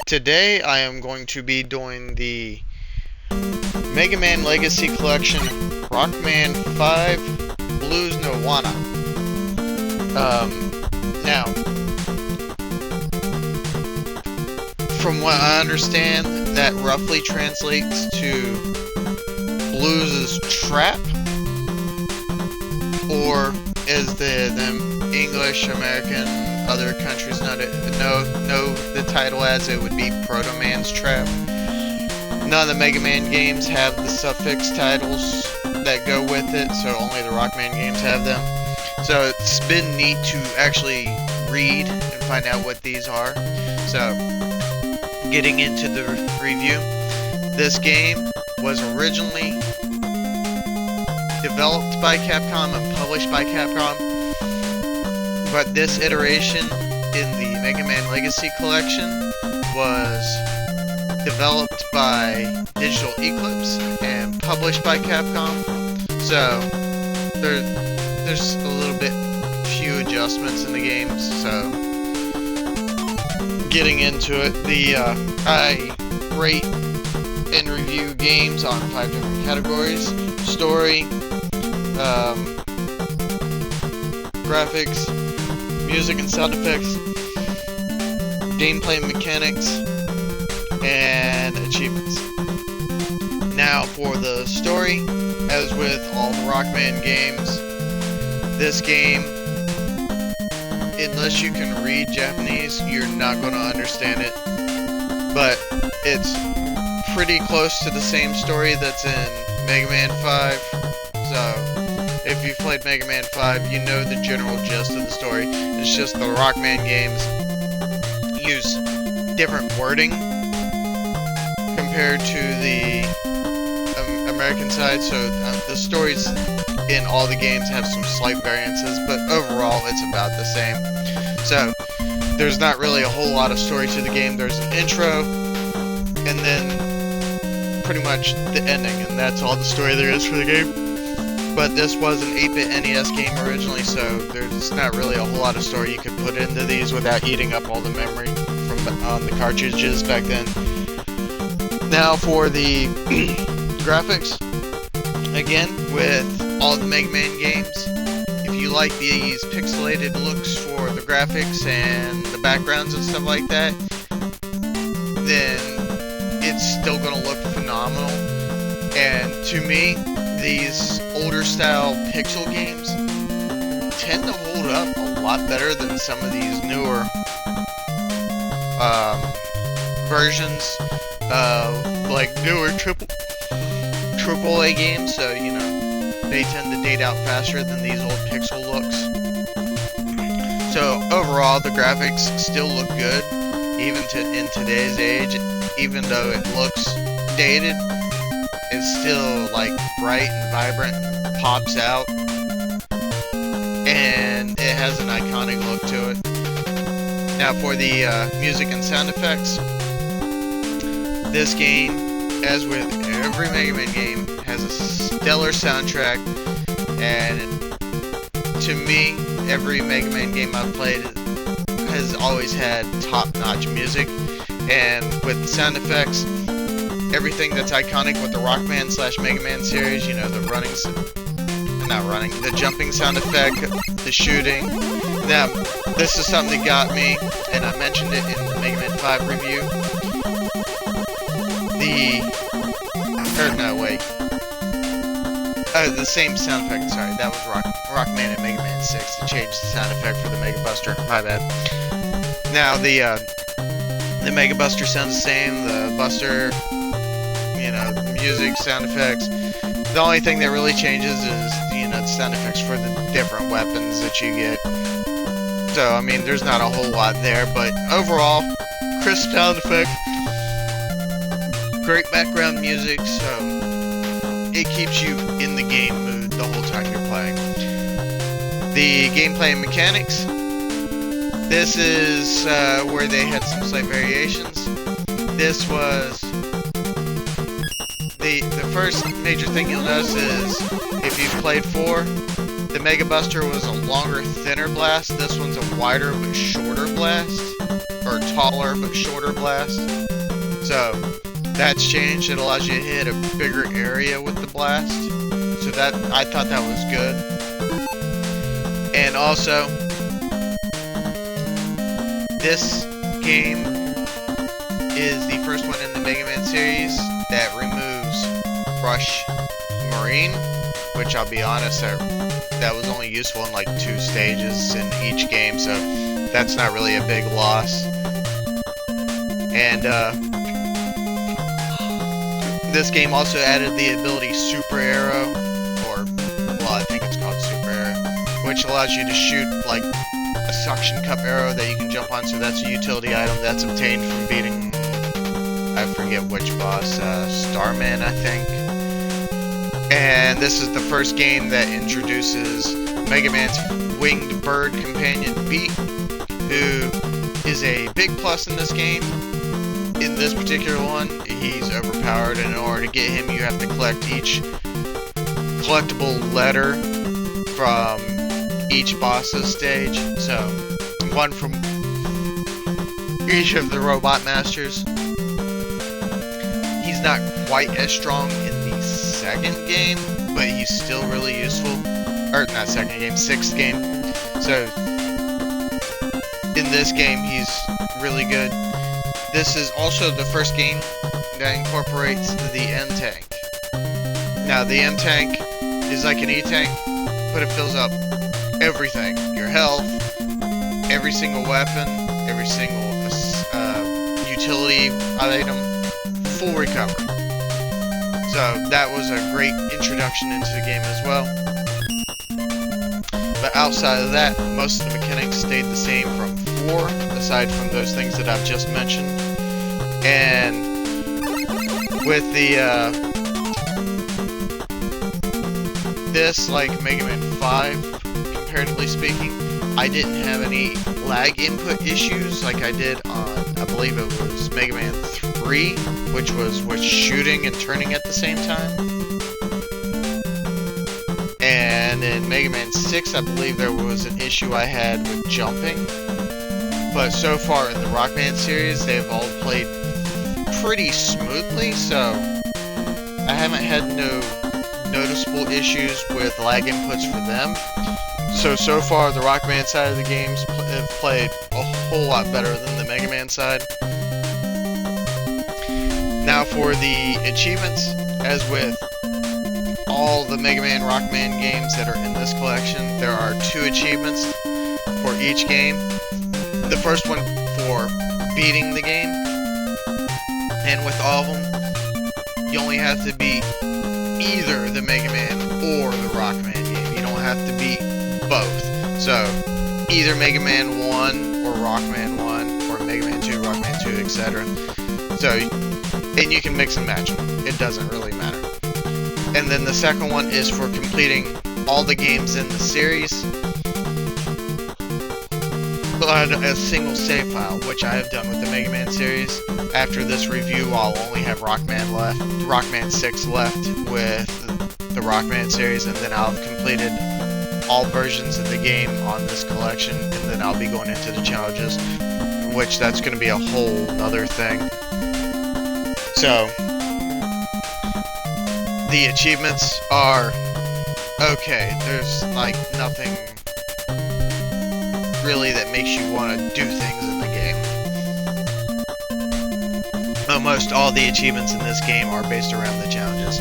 Today I am going to be doing the Mega Man Legacy Collection Rockman 5 Blues no Wana. Now, from what I understand, that roughly translates to Blues' Trap, or as the English, American, other countries know the title as, it would be Proto Man's Trap. None of the Mega Man games have the suffix titles that go with it, so only the Rockman games have them. So it's been neat to actually read and find out what these are. So, getting into the review, this game was originally developed by Capcom and published by Capcom, but this iteration in the Mega Man Legacy Collection was developed by Digital Eclipse and published by Capcom. So there's a little bit few adjustments in the games. So getting into it, I rate and review games on 5 different categories: story, graphics, music and sound effects, gameplay mechanics, and achievements. Now for the story, as with all the Rockman games, this game, unless you can read Japanese, you're not going to understand it. But it's pretty close to the same story that's in Mega Man 5. So if you've played Mega Man 5, you know the general gist of the story. It's just the Rockman games use different wording compared to the American side, so the stories in all the games have some slight variances, but overall it's about the same. So there's not really a whole lot of story to the game. There's an intro and then pretty much the ending, and that's all the story there is for the game. But this was an 8-bit NES game originally, so there's not really a whole lot of story you could put into these without eating up all the memory from on the cartridges back then. Now for the graphics, again, with all the Mega Man games, if you like these pixelated looks for the graphics and the backgrounds and stuff like that, then it's still going to look phenomenal. And to me, these older style pixel games tend to hold up a lot better than some of these newer versions of like newer triple A games. So you know, they tend to date out faster than these old pixel looks. So overall, the graphics still look good even in today's age. Even though it looks dated, it's still like bright and vibrant and pops out, and it has an iconic look to it. Now for the music and sound effects, this game, as with every Mega Man game, has a stellar soundtrack, and to me, every Mega Man game I've played has always had top-notch music. And with the sound effects, everything that's iconic with the Rockman / Mega Man series, you know, the the jumping sound effect, the shooting. Now, this is something that got me, and I mentioned it in the Mega Man 5 review. The same sound effect, sorry, that was Rockman and Mega Man 6 to change the sound effect for the Mega Buster, my bad. Now, the Mega Buster sounds the same, the Buster, you know, the music, sound effects. The only thing that really changes is, you know, the sound effects for the different weapons that you get. So, I mean, there's not a whole lot there, but overall, crisp sound effect, great background music, so it keeps you in the game mood the whole time you're playing. The gameplay and mechanics, this is where they had some slight variations. This was the first major thing you'll notice is if you've played 4, the Mega Buster was a longer, thinner blast. This one's a wider but shorter blast, or taller but shorter blast. So that's changed. It allows you to hit a bigger area with the blast. So that, I thought that was good. And also, this game is the first one in the Mega Man series that removes Rush Marine, which I'll be honest, that was only useful in like 2 stages in each game, so that's not really a big loss. And this game also added the ability Super Arrow, or, well, I think it's called Super Arrow, which allows you to shoot like a suction cup arrow that you can jump on. So that's a utility item that's obtained from beating, I forget which boss, Starman, I think. And this is the first game that introduces Mega Man's winged bird companion, Beat, who is a big plus in this game. In this particular one, he's overpowered, and in order to get him, you have to collect each collectible letter from each boss's stage. So, one from each of the Robot Masters. He's not quite as strong in the second game, but he's still really useful. Or, not second game, 6th game. So, in this game, he's really good. This is also the first game that incorporates the M-Tank. Now, the M-Tank is like an E-Tank, but it fills up everything. Your health, every single weapon, every single utility item, full recovery. So that was a great introduction into the game as well. But outside of that, most of the mechanics stayed the same from 4, aside from those things that I've just mentioned. And with the this, like Mega Man 5, comparatively speaking, I didn't have any lag input issues like I did on, I believe it was Mega Man 3, which was with shooting and turning at the same time. And in Mega Man 6, I believe there was an issue I had with jumping. But so far in the Rockman series, they've all played pretty smoothly, so I haven't had no noticeable issues with lag inputs for them. So far, the Rockman side of the games have played a whole lot better than the Mega Man side. Now for the achievements, as with all the Mega Man Rockman games that are in this collection, there are 2 achievements for each game. The first one for beating the game, and with all of them, you only have to beat either the Mega Man or the Rockman game. You don't have to beat both. So, either Mega Man 1 or Rockman 1, or Mega Man 2, Rockman 2, etc. So, and you can mix and match them. It doesn't really matter. And then the second one is for completing all the games in the series on a single save file, which I have done with the Mega Man series. After this review, I'll only have Rockman 6 left with the Rockman series, and then I'll have completed all versions of the game on this collection, and then I'll be going into the challenges, which that's going to be a whole other thing. So, the achievements are okay. There's like nothing really that makes you want to do things in the game. Almost all the achievements in this game are based around the challenges.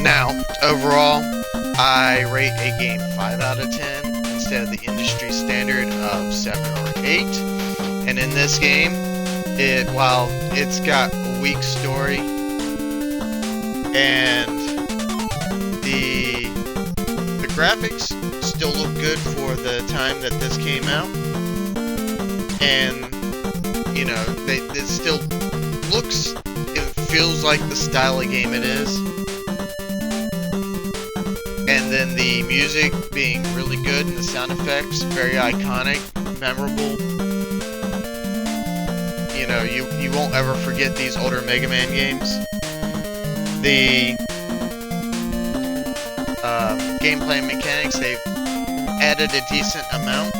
Now, overall, I rate a game 5 out of 10 instead of the industry standard of 7 or 8. And in this game, while it's got a weak story and the graphics still look good for the time that this came out, and you know, it still looks, it feels like the style of game it is. And then the music being really good, and the sound effects very iconic, memorable. You know, you won't ever forget these older Mega Man games. The gameplay mechanics, they've added a decent amount,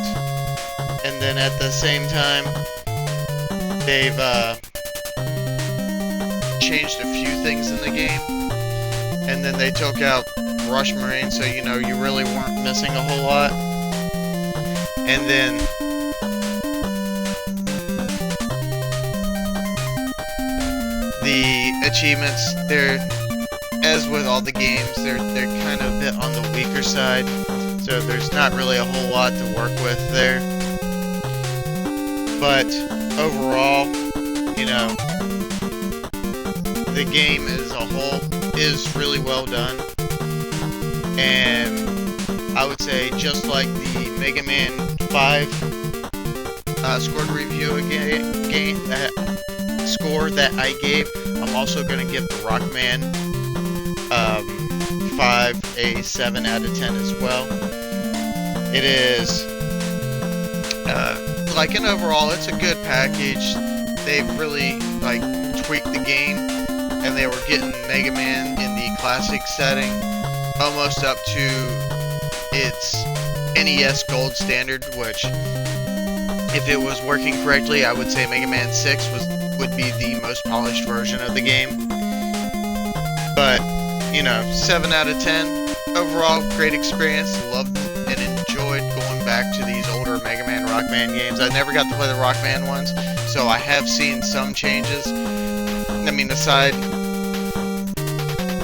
and then at the same time, they've changed a few things in the game, and then they took out Rush Marine, so you know you really weren't missing a whole lot. And then the achievements, they're, as with all the games, they're kind of a bit on the weaker side, so there's not really a whole lot to work with there. But overall, you know, the game as a whole is really well done, and I would say just like the Mega Man 5 scored review score that I gave, I'm also going to give the Rockman 5 a 7 out of 10 as well. It is like an overall, it's a good package. They've really like tweaked the game, and they were getting Mega Man in the classic setting almost up to its NES Gold standard, which, if it was working correctly, I would say Mega Man 6 would be the most polished version of the game. But, you know, 7 out of 10. Overall, great experience. Loved and enjoyed going back to these older Mega Man Rockman games. I never got to play the Rockman ones, so I have seen some changes. I mean, the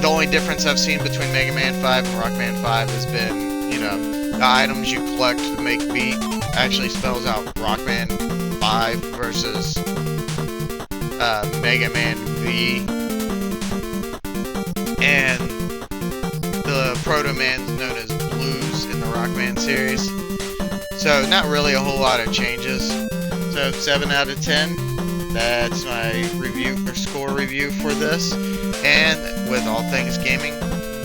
only difference I've seen between Mega Man 5 and Rockman 5 has been, you know, the items you collect to make beat actually spells out Rockman 5 versus Mega Man V, and the Proto-Man's known as Blues in the Rockman series. So not really a whole lot of changes. So 7 out of 10. That's my score review for this. And with all things gaming,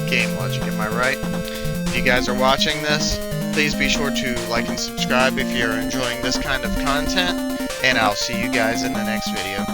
game logic, am I right? If you guys are watching this, please be sure to like and subscribe if you're enjoying this kind of content, and I'll see you guys in the next video.